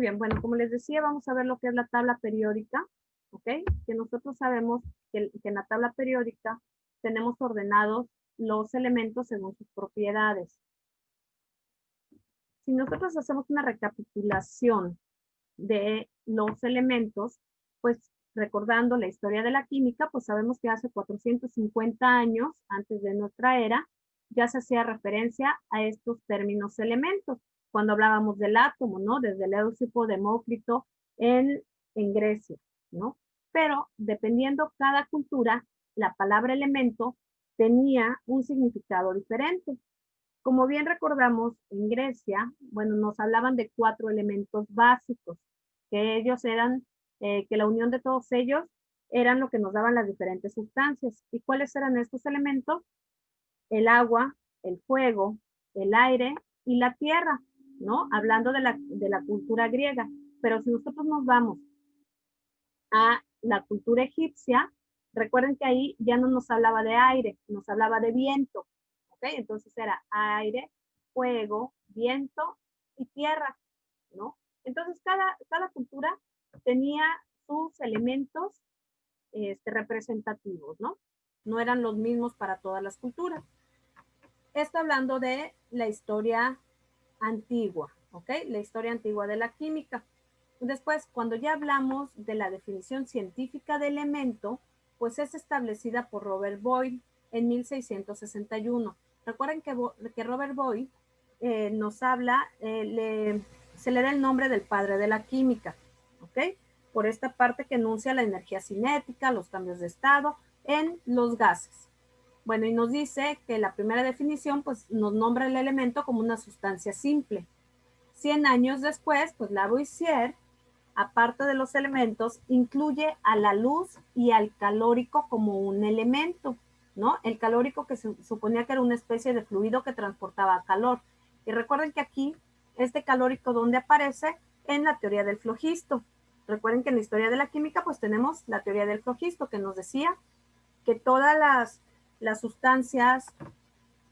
bien, bueno, como les decía, vamos a ver lo que es la tabla periódica, ¿ok? Que nosotros sabemos que en la tabla periódica tenemos ordenados los elementos según sus propiedades. Si nosotros hacemos una recapitulación de los elementos, pues recordando la historia de la química, pues sabemos que hace 450 años antes de nuestra era, ya se hacía referencia a estos términos elementos, cuando hablábamos del átomo, ¿no? Desde Leucipo, Demócrito, en Grecia, ¿no? Pero dependiendo cada cultura, la palabra elemento tenía un significado diferente. Como bien recordamos, en Grecia, bueno, nos hablaban de 4 elementos básicos, que ellos eran, que la unión de todos ellos eran lo que nos daban las diferentes sustancias. ¿Y cuáles eran estos elementos? El agua, el fuego, el aire y la tierra, ¿no? Hablando de la cultura griega. Pero si nosotros nos vamos a la cultura egipcia, recuerden que ahí ya no nos hablaba de aire, nos hablaba de viento, ¿ok? Entonces era aire, fuego, viento y tierra, ¿no? Entonces cada cultura tenía sus elementos representativos, ¿no? No eran los mismos para todas las culturas. Esto hablando de la historia antigua, ¿ok? La historia antigua de la química. Después, cuando ya hablamos de la definición científica de elemento, pues es establecida por Robert Boyle en 1661. Recuerden que Robert Boyle nos habla, se le da el nombre del padre de la química, ¿ok? Por esta parte que enuncia la energía cinética, los cambios de estado en los gases. Bueno, y nos dice que la primera definición, pues nos nombra el elemento como una sustancia simple. 100 años después, pues Lavoisier, aparte de los elementos, incluye a la luz y al calórico como un elemento, ¿no? El calórico que se suponía que era una especie de fluido que transportaba calor. Y recuerden que aquí, este calórico, ¿dónde aparece? En la teoría del flogisto. Recuerden que en la historia de la química, pues tenemos la teoría del flogisto, que nos decía que todas las sustancias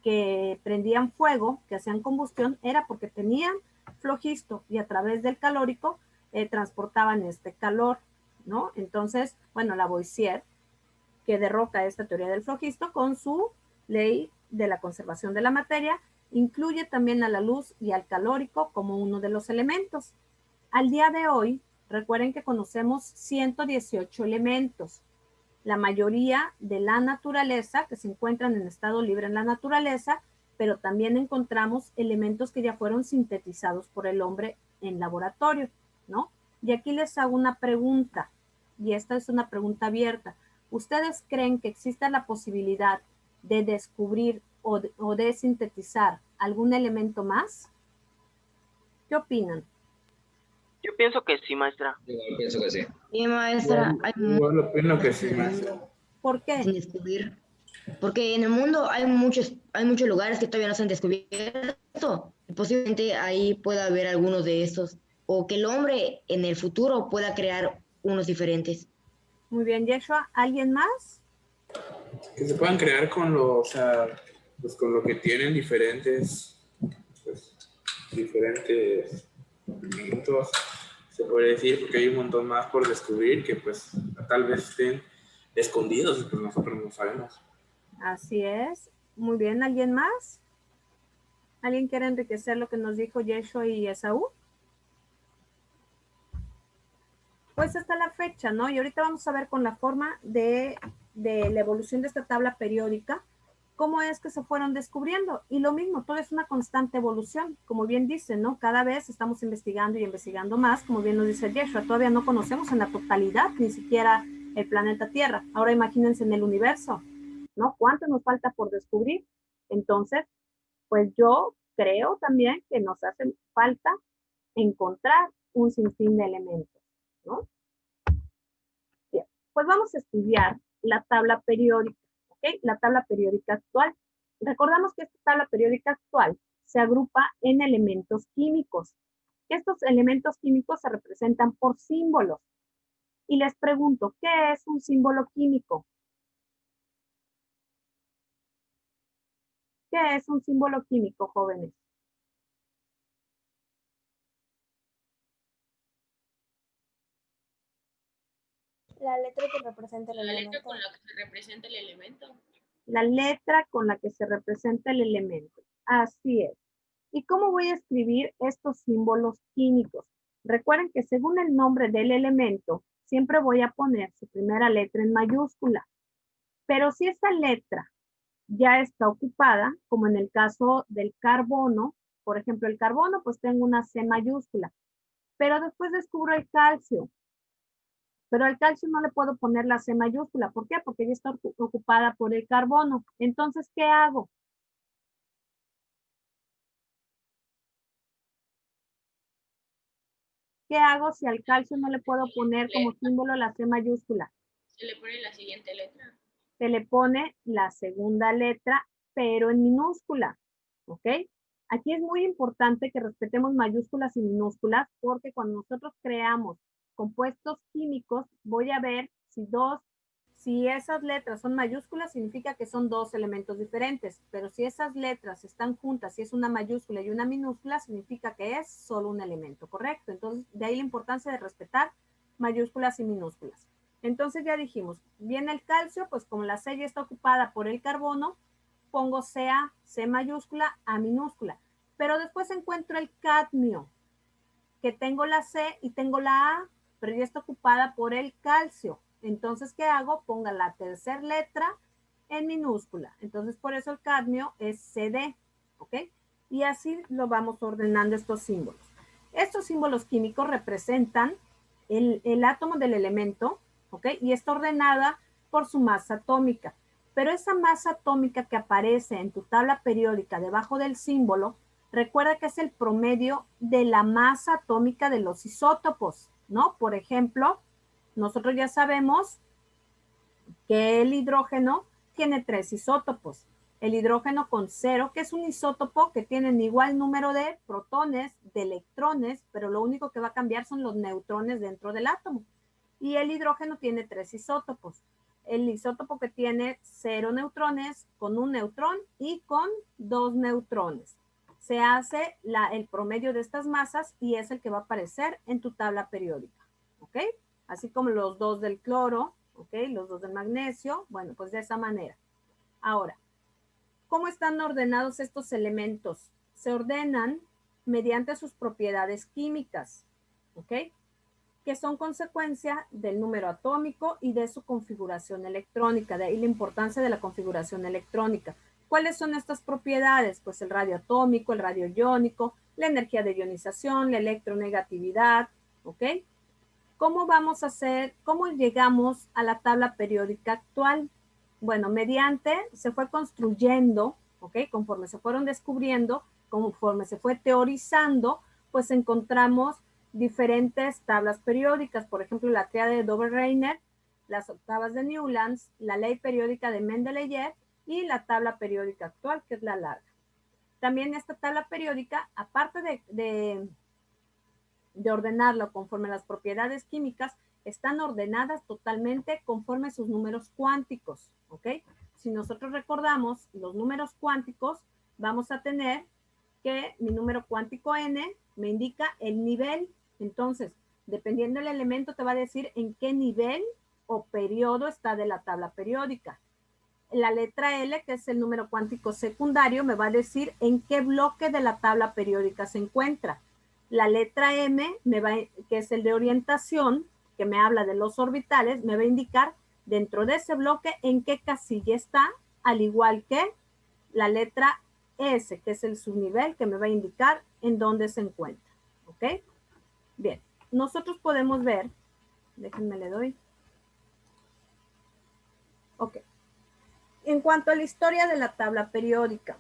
que prendían fuego, que hacían combustión, era porque tenían flogisto y a través del calórico transportaban este calor, ¿no? Entonces, bueno, Lavoisier, que derroca esta teoría del flogisto con su ley de la conservación de la materia, incluye también a la luz y al calórico como uno de los elementos. Al día de hoy, recuerden que conocemos 118 elementos, la mayoría de la naturaleza, que se encuentran en estado libre en la naturaleza, pero también encontramos elementos que ya fueron sintetizados por el hombre en laboratorio, ¿no? Y aquí les hago una pregunta, y esta es una pregunta abierta. ¿Ustedes creen que exista la posibilidad de descubrir o de sintetizar algún elemento más? ¿Qué opinan? Yo pienso que sí, maestra. Igual pienso que sí. Y maestra, hay Igual opino que sí, muchos maestra. ¿Por qué? sin descubrir. Porque en el mundo hay muchos lugares que todavía no se han descubierto. Y posiblemente ahí pueda haber algunos de estos. O que el hombre en el futuro pueda crear unos diferentes. Muy bien, Yeshua. ¿Alguien más? Que se puedan crear con lo, o sea, pues con lo que tienen diferentes, pues, diferentes elementos, se puede decir, porque hay un montón más por descubrir que pues tal vez estén escondidos y pues nosotros no sabemos. Así es. Muy bien, ¿alguien más? ¿Alguien quiere enriquecer lo que nos dijo Yeshua y Esaú? Pues hasta la fecha, ¿no? Y ahorita vamos a ver con la forma de la evolución de esta tabla periódica, cómo es que se fueron descubriendo. Y lo mismo, todo es una constante evolución, como bien dice, ¿no? Cada vez estamos investigando y investigando más, como bien nos dice Yeshua, todavía no conocemos en la totalidad ni siquiera el planeta Tierra. Ahora imagínense en el universo, ¿no? ¿Cuánto nos falta por descubrir? Entonces, pues yo creo también que nos hace falta encontrar un sinfín de elementos, ¿no? Bien, pues vamos a estudiar la tabla periódica, ¿ok? La tabla periódica actual. Recordamos que esta tabla periódica actual se agrupa en elementos químicos. Estos elementos químicos se representan por símbolos. Y les pregunto, ¿qué es un símbolo químico? ¿Qué es un símbolo químico, jóvenes? La letra que representa el La letra elemento. con la que se representa el elemento. La letra con la que se representa el elemento. Así es. ¿Y cómo voy a escribir estos símbolos químicos? Recuerden que según el nombre del elemento, siempre voy a poner su primera letra en mayúscula. Pero si esa letra ya está ocupada, como en el caso del carbono, por ejemplo, el carbono, pues tengo una C mayúscula. Pero después descubro el calcio. Pero al calcio no le puedo poner la C mayúscula. ¿Por qué? Porque ya está ocupada por el carbono. Entonces, ¿qué hago? ¿Qué hago si al calcio no le puedo poner como símbolo la C mayúscula? Se le pone la siguiente letra. Se le pone la segunda letra, pero en minúscula. ¿Ok? Aquí es muy importante que respetemos mayúsculas y minúsculas porque cuando nosotros creamos compuestos químicos, voy a ver si esas letras son mayúsculas, significa que son dos elementos diferentes, pero si esas letras están juntas, si es una mayúscula y una minúscula, significa que es solo un elemento, ¿correcto? Entonces, de ahí la importancia de respetar mayúsculas y minúsculas. Entonces ya dijimos, viene el calcio, pues como la C ya está ocupada por el carbono, pongo CA, C mayúscula, A minúscula. Pero después encuentro el cadmio, que tengo la C y tengo la A, pero ya está ocupada por el calcio. Entonces, ¿qué hago? Ponga la tercera letra en minúscula. Entonces, por eso el cadmio es CD, ¿ok? Y así lo vamos ordenando estos símbolos. Estos símbolos químicos representan el átomo del elemento, ¿ok? Y está ordenada por su masa atómica. Pero esa masa atómica que aparece en tu tabla periódica debajo del símbolo, recuerda que es el promedio de la masa atómica de los isótopos, ¿no? Por ejemplo, nosotros ya sabemos que el hidrógeno tiene 3 isótopos. El hidrógeno con 0, que es un isótopo que tiene igual número de protones, de electrones, pero lo único que va a cambiar son los neutrones dentro del átomo. Y el hidrógeno tiene 3 isótopos. El isótopo que tiene 0 neutrones, con 1 neutrón y con 2 neutrones. Se hace el promedio de estas masas y es el que va a aparecer en tu tabla periódica, ¿ok? Así como los 2 del cloro, ¿ok? Los 2 del magnesio, bueno, pues de esa manera. Ahora, ¿cómo están ordenados estos elementos? Se ordenan mediante sus propiedades químicas, ¿ok? Que son consecuencia del número atómico y de su configuración electrónica, de ahí la importancia de la configuración electrónica. ¿Cuáles son estas propiedades? Pues el radio atómico, el radio iónico, la energía de ionización, la electronegatividad, ¿ok? ¿Cómo vamos a hacer, cómo llegamos a la tabla periódica actual? Bueno, se fue construyendo, ¿ok? Conforme se fueron descubriendo, conforme se fue teorizando, pues encontramos diferentes tablas periódicas, por ejemplo, la tríada de Dobereiner, las octavas de Newlands, la ley periódica de Mendeleev y la tabla periódica actual, que es la larga. También esta tabla periódica, aparte de ordenarlo conforme a las propiedades químicas, están ordenadas totalmente conforme a sus números cuánticos, ¿ok? Si nosotros recordamos los números cuánticos, vamos a tener que mi número cuántico n me indica el nivel. Entonces, dependiendo del elemento, te va a decir en qué nivel o periodo está de la tabla periódica. La letra L, que es el número cuántico secundario, me va a decir en qué bloque de la tabla periódica se encuentra. La letra M, que es el de orientación, que me habla de los orbitales, me va a indicar dentro de ese bloque en qué casilla está, al igual que la letra S, que es el subnivel, que me va a indicar en dónde se encuentra. ¿Ok? Bien, nosotros podemos ver, déjenme le doy. Ok. En cuanto a la historia de la tabla periódica,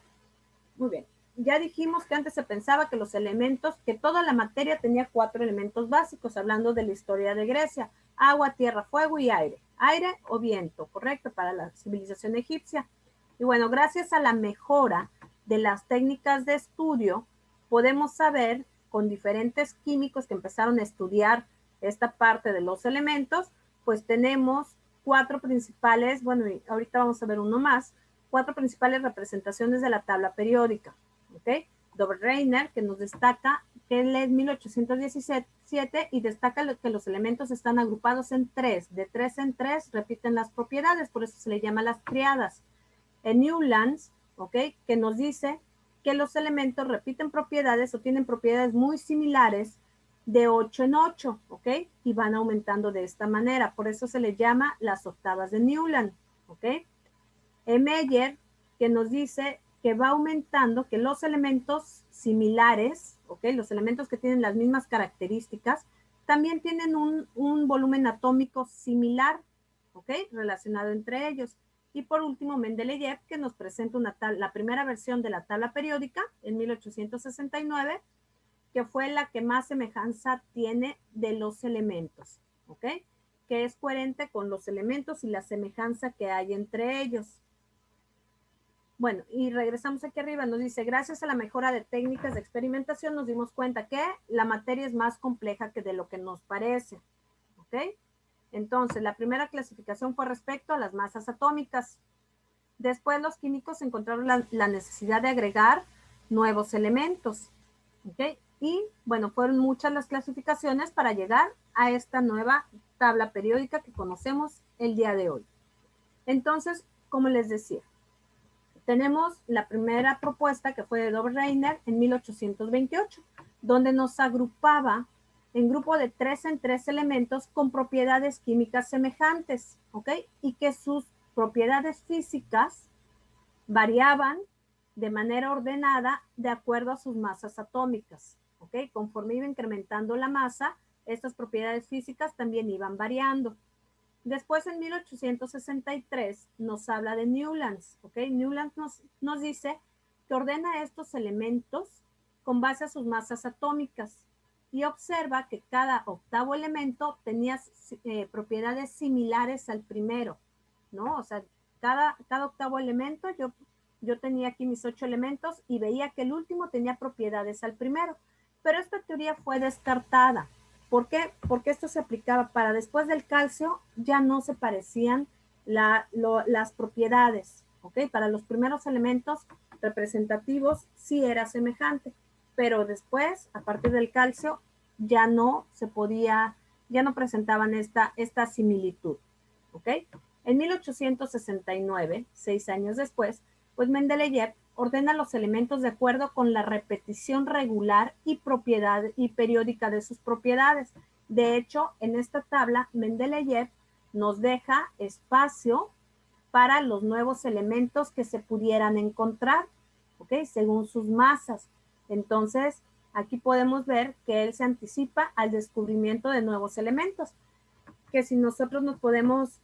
muy bien, ya dijimos que antes se pensaba que los elementos, que toda la materia tenía 4 elementos básicos, hablando de la historia de Grecia: agua, tierra, fuego y aire. Aire o viento, correcto, para la civilización egipcia. Y bueno, gracias a la mejora de las técnicas de estudio, podemos saber con diferentes químicos que empezaron a estudiar esta parte de los elementos, pues tenemos 4 principales, bueno, y ahorita vamos a ver uno más, 4 principales representaciones de la tabla periódica, ¿ok? Dobereiner, que nos destaca que él es 1817 y destaca que los elementos están agrupados en 3. De 3 en 3 repiten las propiedades, por eso se le llama las triadas. En Newlands, ¿ok? Que nos dice que los elementos repiten propiedades o tienen propiedades muy similares de 8 en 8, ¿ok? Y van aumentando de esta manera, por eso se le llama las octavas de Newland, ¿ok? Meyer, que nos dice que va aumentando, que los elementos similares, ¿ok? Los elementos que tienen las mismas características, también tienen un volumen atómico similar, ¿ok? Relacionado entre ellos. Y por último, Mendeleev, que nos presenta la primera versión de la tabla periódica en 1869, que fue la que más semejanza tiene de los elementos, ¿ok? Que es coherente con los elementos y la semejanza que hay entre ellos. Bueno, y regresamos aquí arriba, nos dice, gracias a la mejora de técnicas de experimentación nos dimos cuenta que la materia es más compleja que de lo que nos parece, ¿ok? Entonces, la primera clasificación fue respecto a las masas atómicas. Después los químicos encontraron la necesidad de agregar nuevos elementos, ¿ok? Y bueno, fueron muchas las clasificaciones para llegar a esta nueva tabla periódica que conocemos el día de hoy. Entonces, como les decía, tenemos la primera propuesta que fue de Dobereiner en 1828, donde nos agrupaba en grupo de 3 en 3 elementos con propiedades químicas semejantes, ¿ok? Y que sus propiedades físicas variaban de manera ordenada de acuerdo a sus masas atómicas, ¿ok? Conforme iba incrementando la masa, estas propiedades físicas también iban variando. Después, en 1863, nos habla de Newlands, ¿ok? Newlands nos dice que ordena estos elementos con base a sus masas atómicas y observa que cada octavo elemento tenía propiedades similares al primero, ¿no? O sea, cada octavo elemento, yo tenía aquí mis 8 elementos y veía que el último tenía propiedades al primero, pero esta teoría fue descartada. ¿Por qué? Porque esto se aplicaba para después del calcio, ya no se parecían las propiedades, ¿ok? Para los primeros elementos representativos sí era semejante, pero después, a partir del calcio, ya no se podía, ya no presentaban esta similitud, ¿ok? En 1869, 6 años después, pues Mendeleev ordena los elementos de acuerdo con la repetición regular y periódica de sus propiedades. De hecho, en esta tabla, Mendeleev nos deja espacio para los nuevos elementos que se pudieran encontrar, ¿ok? Según sus masas. Entonces, aquí podemos ver que él se anticipa al descubrimiento de nuevos elementos, que si nosotros nos podemos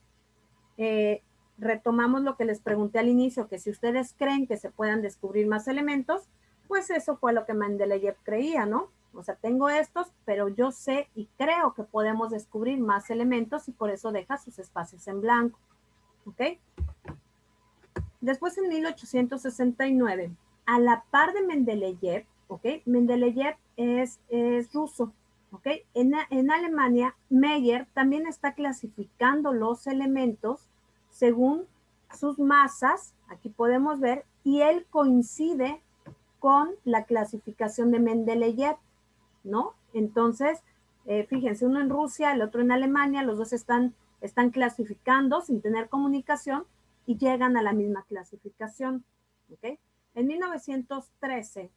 retomamos lo que les pregunté al inicio, que si ustedes creen que se puedan descubrir más elementos, pues eso fue lo que Mendeleev creía, ¿no? O sea, tengo estos, pero yo sé y creo que podemos descubrir más elementos y por eso deja sus espacios en blanco, ¿ok? Después, en 1869, a la par de Mendeleev, ¿ok? Mendeleev es ruso, ¿ok? En Alemania, Meyer también está clasificando los elementos según sus masas, aquí podemos ver, y él coincide con la clasificación de Mendeleev, ¿no? Entonces, fíjense, uno en Rusia, el otro en Alemania, los dos están clasificando sin tener comunicación y llegan a la misma clasificación, ¿ok? En 1913,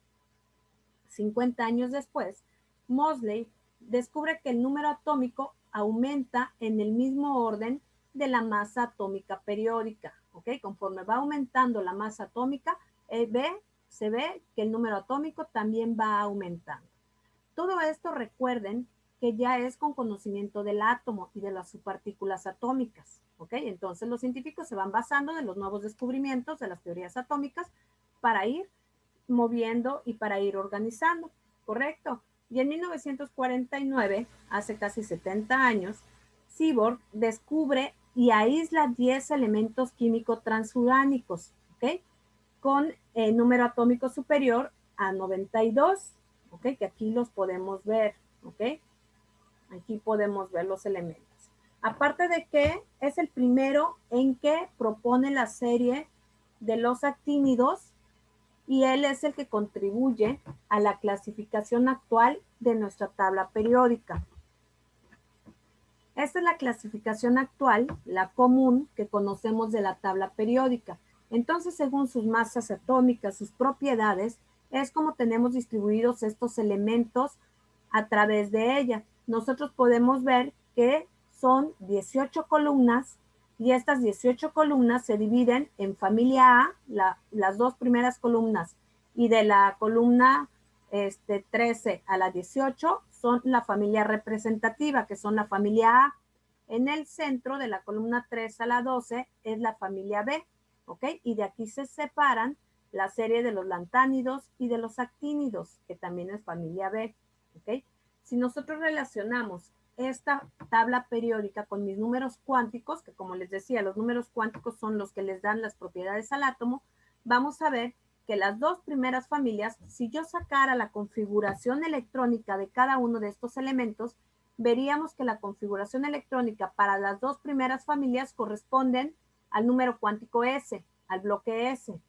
50 años después, Moseley descubre que el número atómico aumenta en el mismo orden de la masa atómica periódica, ¿ok? Conforme va aumentando la masa atómica, se ve que el número atómico también va aumentando. Todo esto, recuerden que ya es con conocimiento del átomo y de las subpartículas atómicas, ¿ok? Entonces los científicos se van basando en los nuevos descubrimientos de las teorías atómicas para ir moviendo y para ir organizando, ¿correcto? Y en 1949, hace casi 70 años, Seaborg descubre y aísla 10 elementos químicos transuránicos, ¿ok? Con el número atómico superior a 92, ¿ok? Que aquí los podemos ver, ¿ok? Aquí podemos ver los elementos. Aparte de que es el primero en que propone la serie de los actínidos y él es el que contribuye a la clasificación actual de nuestra tabla periódica. Esta es la clasificación actual, la común, que conocemos de la tabla periódica. Entonces, según sus masas atómicas, sus propiedades, es como tenemos distribuidos estos elementos a través de ella. Nosotros podemos ver que son 18 columnas y estas 18 columnas se dividen en familia A, las dos primeras columnas, y de la columna 13 a la 18 son la familia representativa, que son la familia A. En el centro de la columna 3 a la 12 es la familia B, ¿ok? Y de aquí se separan la serie de los lantánidos y de los actínidos, que también es familia B, ¿ok? Si nosotros relacionamos esta tabla periódica con mis números cuánticos, que como les decía, los números cuánticos son los que les dan las propiedades al átomo, vamos a ver que las dos primeras familias, si yo sacara la configuración electrónica de cada uno de estos elementos, veríamos que la configuración electrónica para las dos primeras familias corresponden al número cuántico S, al bloque S.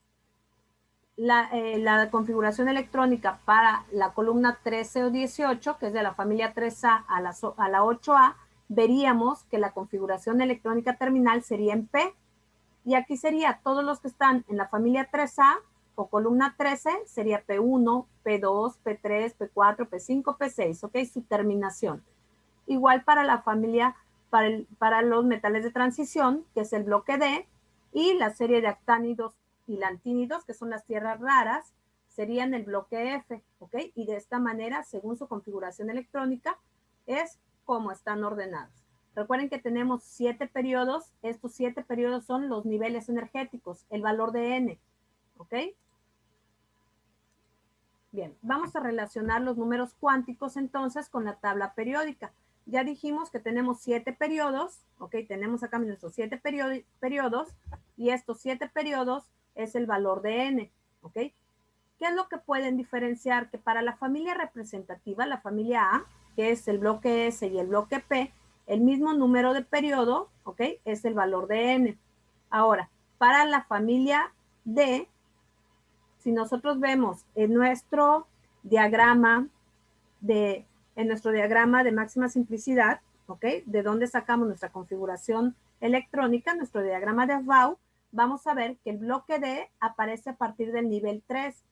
La configuración electrónica para la columna 13 o 18, que es de la familia 3A a la 8A, veríamos que la configuración electrónica terminal sería en P. Y aquí sería todos los que están en la familia 3A o columna 13, sería P1, P2, P3, P4, P5, P6, ¿ok? Su terminación. Igual para la familia, para los metales de transición, que es el bloque D, y la serie de actánidos y lantínidos, que son las tierras raras, serían el bloque F, ¿ok? Y de esta manera, según su configuración electrónica, es como están ordenados. Recuerden que tenemos 7 periodos. Estos 7 periodos son los niveles energéticos, el valor de N, ¿ok? Bien, vamos a relacionar los números cuánticos entonces con la tabla periódica. Ya dijimos que tenemos 7 periodos, ¿ok? Tenemos acá nuestros 7 periodos y estos 7 periodos es el valor de N, ¿ok? ¿Qué es lo que pueden diferenciar? Que para la familia representativa, la familia A, que es el bloque S y el bloque P, el mismo número de periodo, ¿ok? Es el valor de N. Ahora, para la familia D, si nosotros vemos en nuestro diagrama de máxima simplicidad, ¿ok? De dónde sacamos nuestra configuración electrónica, nuestro diagrama de Aufbau, vamos a ver que el bloque D aparece a partir del nivel 3.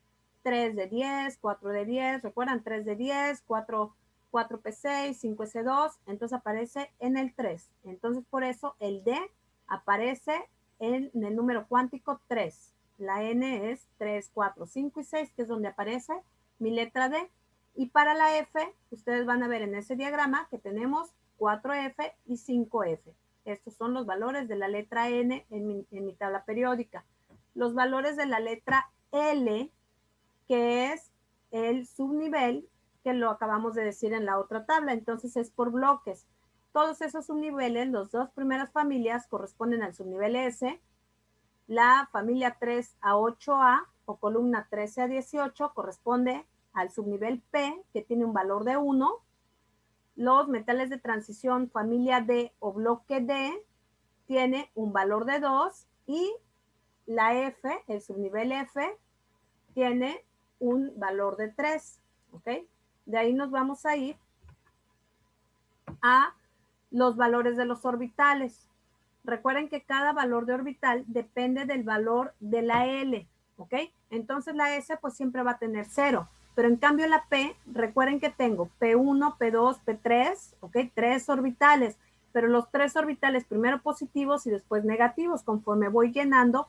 3 de 10, 4 de 10, ¿recuerdan? 3 de 10, 4 P6, 5 S2, entonces aparece en el 3. Entonces, por eso el D aparece en el número cuántico 3. La N es 3, 4, 5 y 6, que es donde aparece mi letra D. Y para la F, ustedes van a ver en ese diagrama que tenemos 4F y 5F. Estos son los valores de la letra N en mi tabla periódica. Los valores de la letra L, que es el subnivel, que lo acabamos de decir en la otra tabla. Entonces es por bloques. Todos esos subniveles, las dos primeras familias corresponden al subnivel S. La familia 3 a 8A o columna 13 a 18 corresponde al subnivel P, que tiene un valor de 1. Los metales de transición familia D o bloque D tiene un valor de 2 y la F, el subnivel F, tiene un valor de 3, ¿ok? De ahí nos vamos a ir a los valores de los orbitales. Recuerden que cada valor de orbital depende del valor de la L, ¿ok? Entonces la S pues siempre va a tener 0, pero en cambio la P, recuerden que tengo P1, P2, P3, ¿ok? 3 orbitales, pero los 3 orbitales primero positivos y después negativos, conforme voy llenando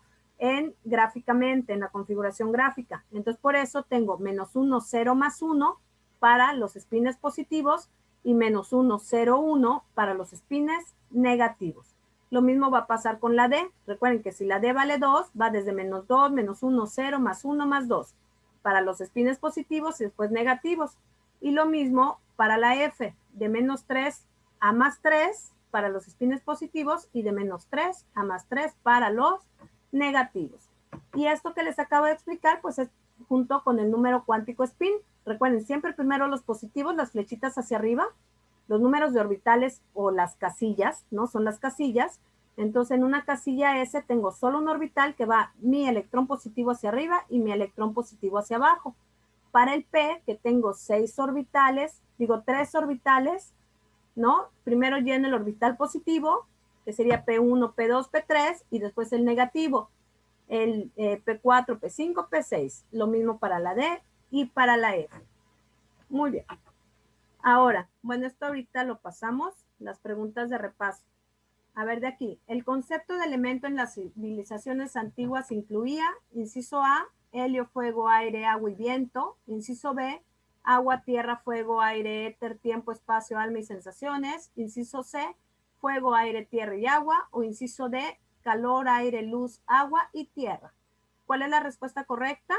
gráficamente, en la configuración gráfica. Entonces por eso tengo -1, 0, +1 para los espines positivos y -1, 0, 1 para los espines negativos. Lo mismo va a pasar con la D. Recuerden que si la D vale 2, va desde -2, -1, 0, +1, +2 para los espines positivos y después negativos. Y lo mismo para la F, de -3 a +3 para los espines positivos y de -3 a +3 para los negativos. Y esto que les acabo de explicar, pues es junto con el número cuántico spin. Recuerden, siempre primero los positivos, las flechitas hacia arriba, los números de orbitales o las casillas, ¿no? Son las casillas, Entonces, en una casilla S tengo solo un orbital que va mi electrón positivo hacia arriba y mi electrón positivo hacia abajo. Para el P, que tengo 3 orbitales, ¿no? Primero lleno el orbital positivo, que sería P1, P2, P3, y después el negativo, el P4, P5, P6. Lo mismo para la D y para la F. Muy bien. Ahora, bueno, esto ahorita lo pasamos, las preguntas de repaso. A ver, de aquí, el concepto de elemento en las civilizaciones antiguas incluía, inciso A, helio, fuego, aire, agua y viento. Inciso B, agua, tierra, fuego, aire, éter, tiempo, espacio, alma y sensaciones. Inciso C, fuego, aire, tierra y agua. O inciso D, calor, aire, luz, agua y tierra. ¿Cuál es la respuesta correcta?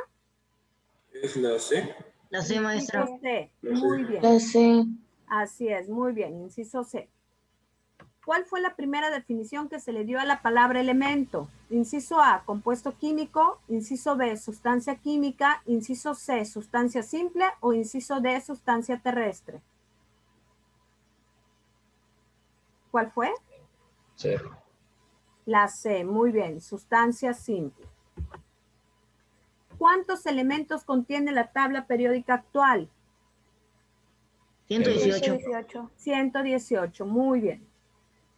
Es la C. La C, maestra. Inciso C, La C. muy bien. La C. Así es, muy bien, inciso C. ¿Cuál fue la primera definición que se le dio a la palabra elemento? Inciso A, compuesto químico. Inciso B, sustancia química. Inciso C, sustancia simple. O inciso D, sustancia terrestre. ¿Cuál fue? C. La C, muy bien, sustancia simple. ¿Cuántos elementos contiene la tabla periódica actual? 118. 118, muy bien.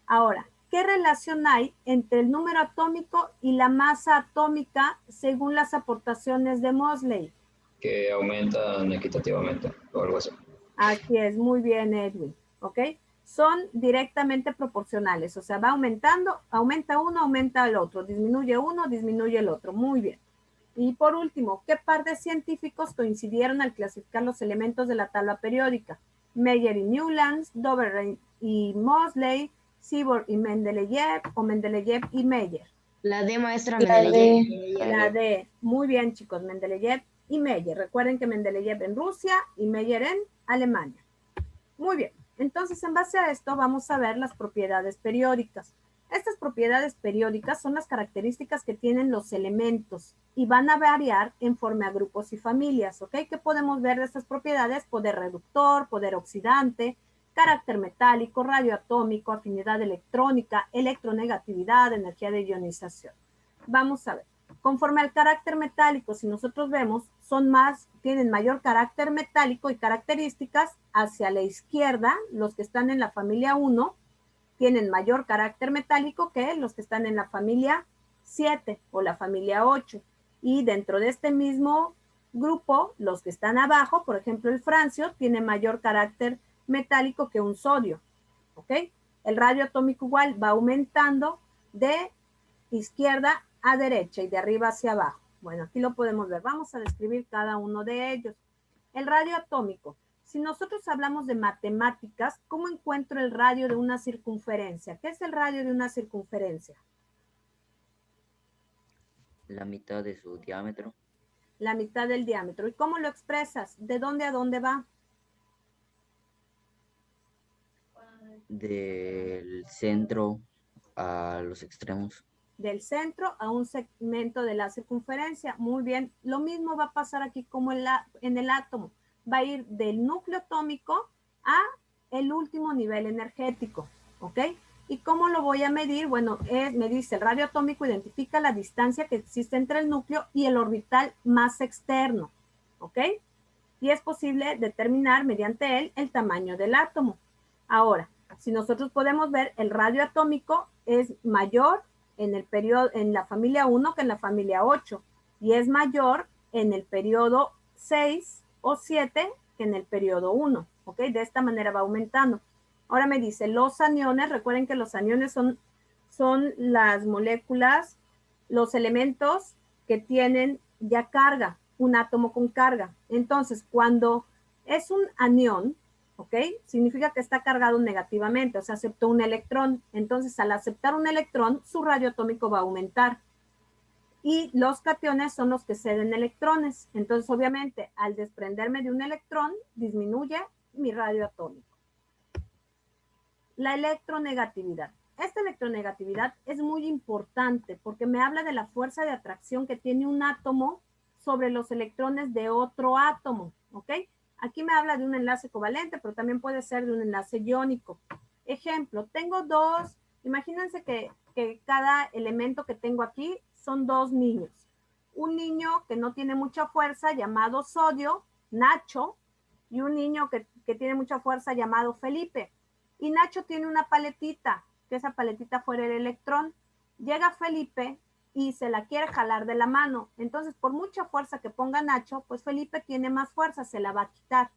Ahora, ¿qué relación hay entre el número atómico y la masa atómica según las aportaciones de Moseley? Que aumentan equitativamente o algo así. Así es, muy bien, Edwin. ¿Ok? Son directamente proporcionales, o sea, va aumentando, aumenta uno, aumenta el otro, disminuye uno, disminuye el otro. Muy bien. Y por último, ¿qué par de científicos coincidieron al clasificar los elementos de la tabla periódica? Meyer y Newlands, Doberan y Moseley, Seaborg y Mendeleev, o Mendeleev y Meyer. La D, maestra. La Mendeleev. La D. Muy bien, chicos, Mendeleev y Meyer. Recuerden que Mendeleev en Rusia y Meyer en Alemania. Muy bien. Entonces, en base a esto, vamos a ver las propiedades periódicas. Estas propiedades periódicas son las características que tienen los elementos y van a variar en forma a grupos y familias, ¿ok? ¿Qué podemos ver de estas propiedades? Poder reductor, poder oxidante, carácter metálico, radioatómico, afinidad electrónica, electronegatividad, energía de ionización. Vamos a ver. Conforme al carácter metálico, si nosotros vemos, tienen mayor carácter metálico y características hacia la izquierda. Los que están en la familia 1 tienen mayor carácter metálico que los que están en la familia 7 o la familia 8. Y dentro de este mismo grupo, los que están abajo, por ejemplo, el francio, tiene mayor carácter metálico que un sodio. ¿Ok? El radio atómico igual va aumentando de izquierda a derecha y de arriba hacia abajo. Bueno, aquí lo podemos ver. Vamos a describir cada uno de ellos. El radio atómico. Si nosotros hablamos de matemáticas, ¿cómo encuentro el radio de una circunferencia? ¿Qué es el radio de una circunferencia? La mitad de su diámetro. La mitad del diámetro. ¿Y cómo lo expresas? ¿De dónde a dónde va? Del centro a los extremos. Del centro a un segmento de la circunferencia. Muy bien. Lo mismo va a pasar aquí como en el átomo. Va a ir del núcleo atómico a el último nivel energético. ¿Ok? ¿Y cómo lo voy a medir? Bueno, me dice el radio atómico identifica la distancia que existe entre el núcleo y el orbital más externo. ¿Ok? Y es posible determinar mediante él el tamaño del átomo. Ahora, si nosotros podemos ver, el radio atómico es mayor en la familia 1 que en la familia 8 y es mayor en el periodo 6 o 7 que en el periodo 1, ¿ok? De esta manera va aumentando. Ahora me dice, los aniones, recuerden que los aniones son las moléculas, los elementos que tienen ya carga, un átomo con carga. Entonces, cuando es un anión, ¿ok? Significa que está cargado negativamente, o sea, aceptó un electrón. Entonces, al aceptar un electrón, su radio atómico va a aumentar. Y los cationes son los que ceden electrones. Entonces, obviamente, al desprenderme de un electrón, disminuye mi radio atómico. La electronegatividad. Esta electronegatividad es muy importante porque me habla de la fuerza de atracción que tiene un átomo sobre los electrones de otro átomo, ¿ok? Aquí me habla de un enlace covalente, pero también puede ser de un enlace iónico. Ejemplo, tengo dos Imagínense que cada elemento que tengo aquí son dos niños. Un niño que no tiene mucha fuerza llamado Sodio, Nacho, y un niño que tiene mucha fuerza llamado Felipe. Y Nacho tiene una paletita, que esa paletita fuera el electrón. Llega Felipe y se la quiere jalar de la mano. Entonces, por mucha fuerza que ponga Nacho, pues Felipe tiene más fuerza, se la va a quitar,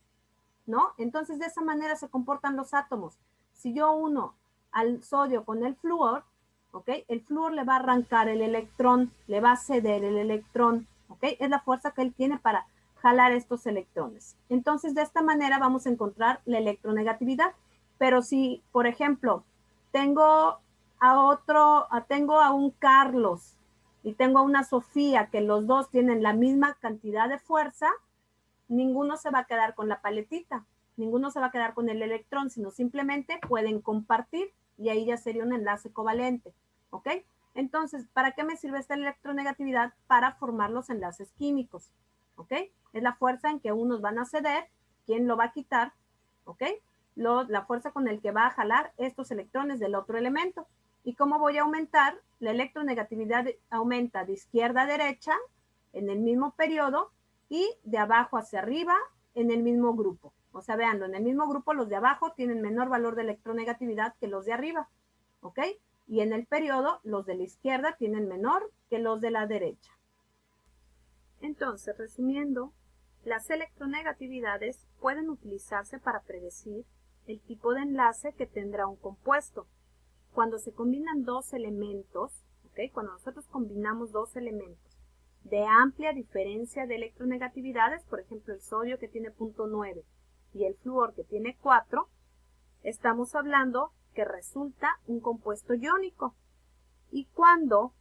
¿no? Entonces, de esa manera se comportan los átomos. Si yo uno al sodio con el flúor, ¿ok? El flúor le va a arrancar el electrón, le va a ceder el electrón, ¿ok? Es la fuerza que él tiene para jalar estos electrones. Entonces, de esta manera vamos a encontrar la electronegatividad. Pero si, por ejemplo, tengo a un Carlos y tengo a una Sofía, que los dos tienen la misma cantidad de fuerza, ninguno se va a quedar con la paletita, ninguno se va a quedar con el electrón, sino simplemente pueden compartir y ahí ya sería un enlace covalente, ¿ok? Entonces, ¿para qué me sirve esta electronegatividad? Para formar los enlaces químicos, ¿ok? Es la fuerza en que unos van a ceder, quién lo va a quitar, ¿ok? La fuerza con el que va a jalar estos electrones del otro elemento. ¿Y cómo voy a aumentar? La electronegatividad aumenta de izquierda a derecha en el mismo periodo y de abajo hacia arriba en el mismo grupo. O sea, veanlo, en el mismo grupo los de abajo tienen menor valor de electronegatividad que los de arriba, ¿ok? Y en el periodo los de la izquierda tienen menor que los de la derecha. Entonces, resumiendo, las electronegatividades pueden utilizarse para predecir el tipo de enlace que tendrá un compuesto. Cuando se combinan dos elementos, ¿ok? Cuando nosotros combinamos dos elementos de amplia diferencia de electronegatividades, por ejemplo el sodio que tiene 0.9 y el flúor que tiene 4, estamos hablando que resulta un compuesto iónico. Y cuando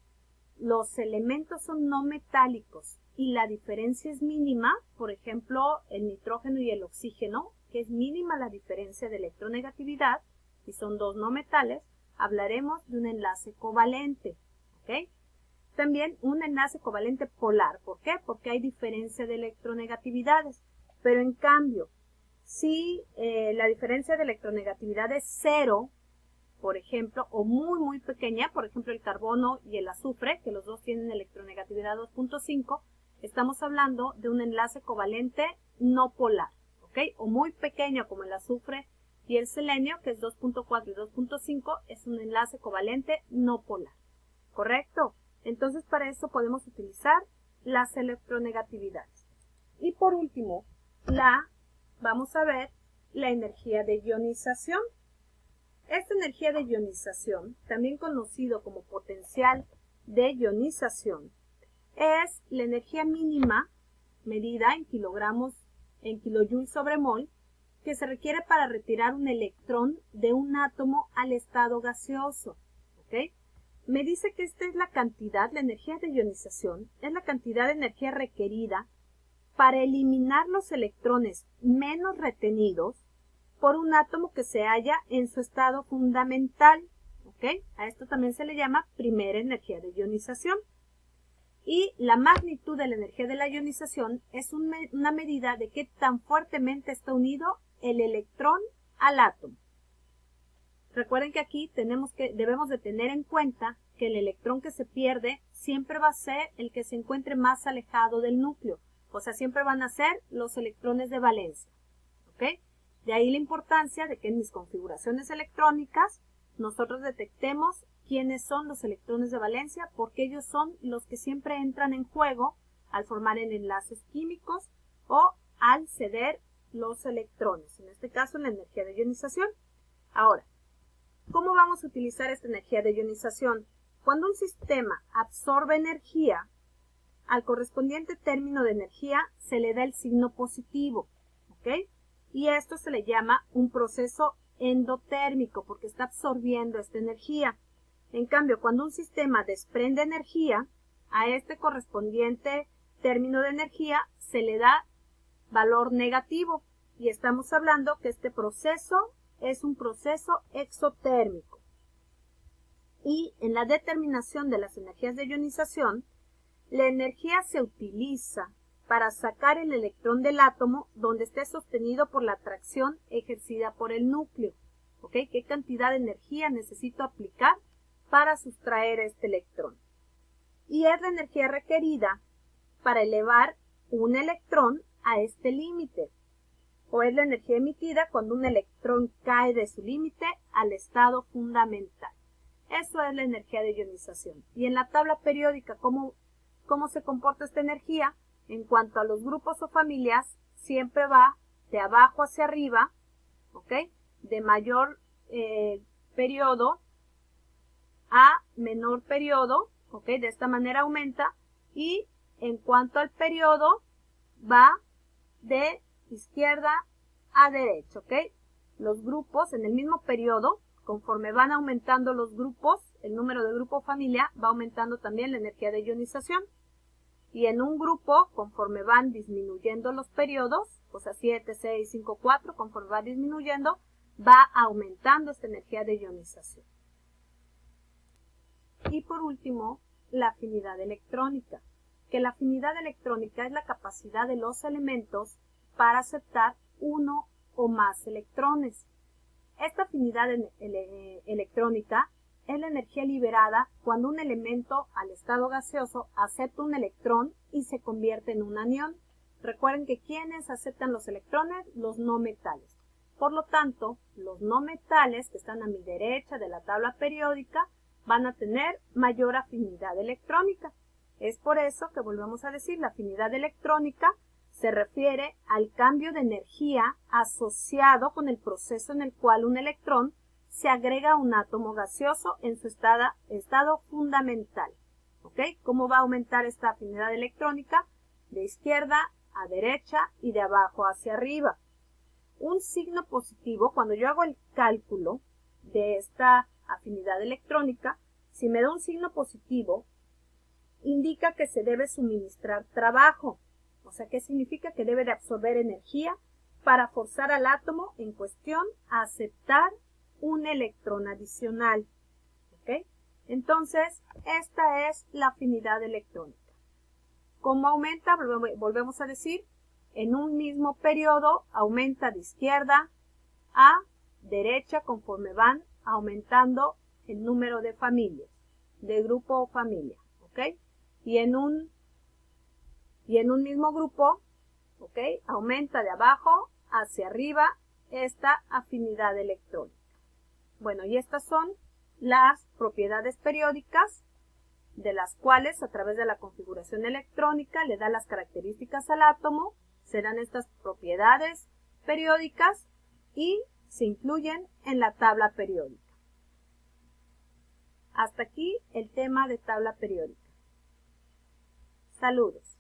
los elementos son no metálicos y la diferencia es mínima, por ejemplo el nitrógeno y el oxígeno, que es mínima la diferencia de electronegatividad y son dos no metales, hablaremos de un enlace covalente, ¿ok? También un enlace covalente polar. ¿Por qué? Porque hay diferencia de electronegatividades. Pero en cambio, si la diferencia de electronegatividad es 0, por ejemplo, o muy, muy pequeña, por ejemplo, el carbono y el azufre, que los dos tienen electronegatividad 2.5, estamos hablando de un enlace covalente no polar, ¿ok? O muy pequeño como el azufre y el selenio, que es 2.4 y 2.5, es un enlace covalente no polar, ¿correcto? Entonces, para eso podemos utilizar las electronegatividades. Y por último, vamos a ver la energía de ionización. Esta energía de ionización, también conocido como potencial de ionización, es la energía mínima medida en kilogramos, en kilojoules sobre mol, que se requiere para retirar un electrón de un átomo al estado gaseoso, ¿ok? Me dice que esta es la cantidad, la energía de ionización, es la cantidad de energía requerida para eliminar los electrones menos retenidos por un átomo que se halla en su estado fundamental, ¿ok? A esto también se le llama primera energía de ionización. Y la magnitud de la energía de la ionización es una medida de qué tan fuertemente está unido el electrón al átomo. Recuerden que aquí debemos de tener en cuenta que el electrón que se pierde siempre va a ser el que se encuentre más alejado del núcleo. O sea, siempre van a ser los electrones de valencia, ¿ok? De ahí la importancia de que en mis configuraciones electrónicas nosotros detectemos quiénes son los electrones de valencia, porque ellos son los que siempre entran en juego al formar enlaces químicos o al ceder los electrones, en este caso la energía de ionización. Ahora, ¿cómo vamos a utilizar esta energía de ionización? Cuando un sistema absorbe energía, al correspondiente término de energía se le da el signo positivo, ¿ok? Y esto se le llama un proceso endotérmico porque está absorbiendo esta energía. En cambio, cuando un sistema desprende energía, a este correspondiente término de energía se le da valor negativo y estamos hablando que este proceso es un proceso exotérmico. Y en la determinación de las energías de ionización, la energía se utiliza para sacar el electrón del átomo donde esté sostenido por la atracción ejercida por el núcleo. ¿ok? ¿Qué cantidad de energía necesito aplicar para sustraer este electrón? Y es la energía requerida para elevar un electrón a este límite, o es la energía emitida cuando un electrón cae de su límite al estado fundamental. Eso es la energía de ionización. Y en la tabla periódica, ¿cómo se comporta esta energía? En cuanto a los grupos o familias, siempre va de abajo hacia arriba, ¿ok? De mayor periodo a menor periodo, ¿ok? De esta manera aumenta. Y en cuanto al periodo, va de izquierda a derecha, ¿ok? Los grupos en el mismo periodo, conforme van aumentando los grupos, el número de grupo o familia, va aumentando también la energía de ionización. Y en un grupo, conforme van disminuyendo los periodos, o sea, 7, 6, 5, 4, conforme va disminuyendo, va aumentando esta energía de ionización. Y por último, la afinidad electrónica, que la afinidad electrónica es la capacidad de los elementos para aceptar uno o más electrones. Esta afinidad electrónica es la energía liberada cuando un elemento al estado gaseoso acepta un electrón y se convierte en un anión. Recuerden que ¿quiénes aceptan los electrones? Los no metales. Por lo tanto, los no metales que están a mi derecha de la tabla periódica van a tener mayor afinidad electrónica. Es por eso que volvemos a decir, la afinidad electrónica se refiere al cambio de energía asociado con el proceso en el cual un electrón se agrega a un átomo gaseoso en su estado fundamental. ¿Ok? ¿Cómo va a aumentar esta afinidad electrónica? De izquierda a derecha y de abajo hacia arriba. Un signo positivo, cuando yo hago el cálculo de esta afinidad electrónica, si me da un signo positivo, indica que se debe suministrar trabajo. O sea, ¿qué significa? Que debe de absorber energía para forzar al átomo en cuestión a aceptar un electrón adicional. ¿Ok? Entonces, esta es la afinidad electrónica. ¿Cómo aumenta? Volvemos a decir, en un mismo periodo aumenta de izquierda a derecha conforme van aumentando el número de familias, de grupo o familia. ¿Ok? Y en un mismo grupo, ¿ok? Aumenta de abajo hacia arriba esta afinidad electrónica. Bueno, y estas son las propiedades periódicas de las cuales a través de la configuración electrónica le da las características al átomo, se dan estas propiedades periódicas y se incluyen en la tabla periódica. Hasta aquí el tema de tabla periódica. Saludos.